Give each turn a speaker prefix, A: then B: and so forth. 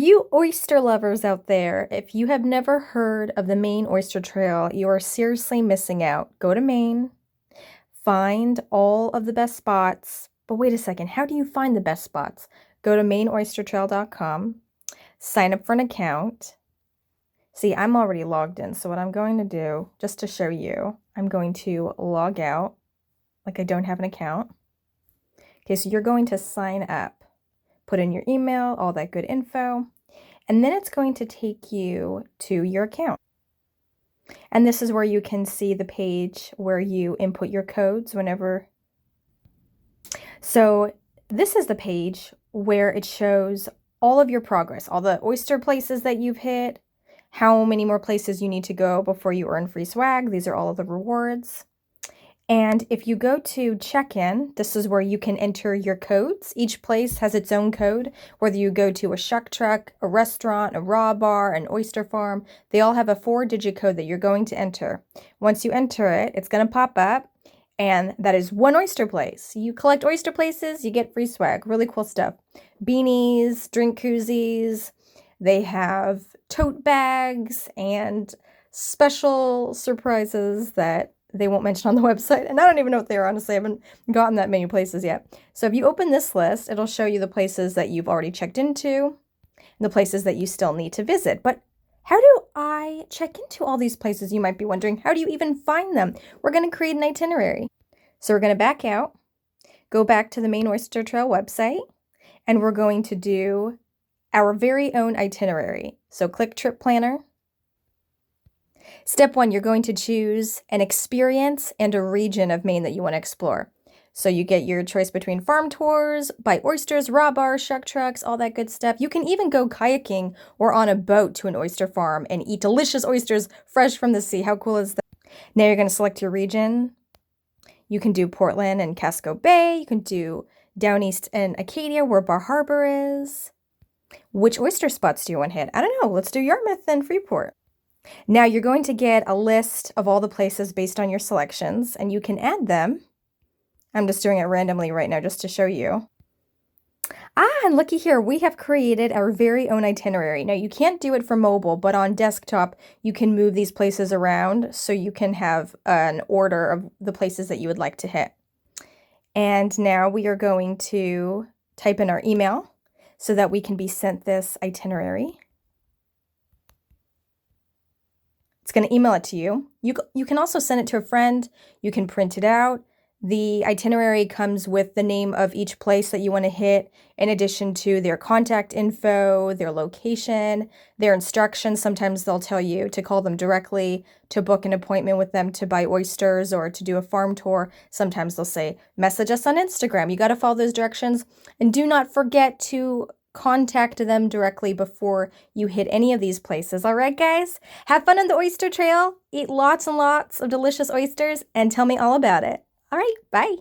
A: you oyster lovers out there, if you have never heard of the Maine Oyster Trail, you are seriously missing out. Go to Maine, find all of the best spots. But wait a second, how do you find the best spots? Go to MaineOysterTrail.com, sign up for an account. See, I'm already logged in, so what I'm going to do, just to show you, I'm going to log out like I don't have an account. Okay, so you're going to sign up. Put in your email, all that good info, and then it's going to take you to your account. And this is where you can see the page where you input your codes whenever. So this is the page where it shows all of your progress, all the oyster places that you've hit, how many more places you need to go before you earn free swag. These are all of the rewards. And if you go to check-in, this is where you can enter your codes. Each place has its own code, whether you go to a shuck truck, a restaurant, a raw bar, an oyster farm, they all have a 4-digit code that you're going to enter. Once you enter it, it's going to pop up, and that is one oyster place. You collect oyster places, you get free swag. Really cool stuff. Beanies, drink koozies, they have tote bags, and special surprises that they won't mention on the website, and I don't even know what they are, honestly. I haven't gotten that many places yet. So if you open this list, it'll show you the places that you've already checked into and the places that you still need to visit. But how do I check into all these places, you might be wondering? How do you even find them? We're going to create an itinerary. So we're going to back out, go back to the Maine Oyster Trail website, and we're going to do our very own itinerary. So click Trip Planner. Step 1, you're going to choose an experience and a region of Maine that you want to explore. So you get your choice between farm tours, buy oysters, raw bars, shuck trucks, all that good stuff. You can even go kayaking or on a boat to an oyster farm and eat delicious oysters fresh from the sea. How cool is that? Now you're going to select your region. You can do Portland and Casco Bay. You can do down east in Acadia where Bar Harbor is. Which oyster spots do you want to hit? I don't know. Let's do Yarmouth and Freeport. Now you're going to get a list of all the places based on your selections, and you can add them. I'm just doing it randomly right now just to show you. And looky here, we have created our very own itinerary. Now you can't do it for mobile, but on desktop, you can move these places around so you can have an order of the places that you would like to hit. And now we are going to type in our email so that we can be sent this itinerary. It's going to email it to you. You can also send it to a friend. You can print it out. The itinerary comes with the name of each place that you want to hit, in addition to their contact info, their location, their instructions. Sometimes they'll tell you to call them directly, to book an appointment with them to buy oysters or to do a farm tour. Sometimes they'll say, message us on Instagram. You got to follow those directions. And do not forget to contact them directly before you hit any of these places. All right, guys? Have fun on the oyster trail. Eat lots and lots of delicious oysters and tell me all about it. All right, bye.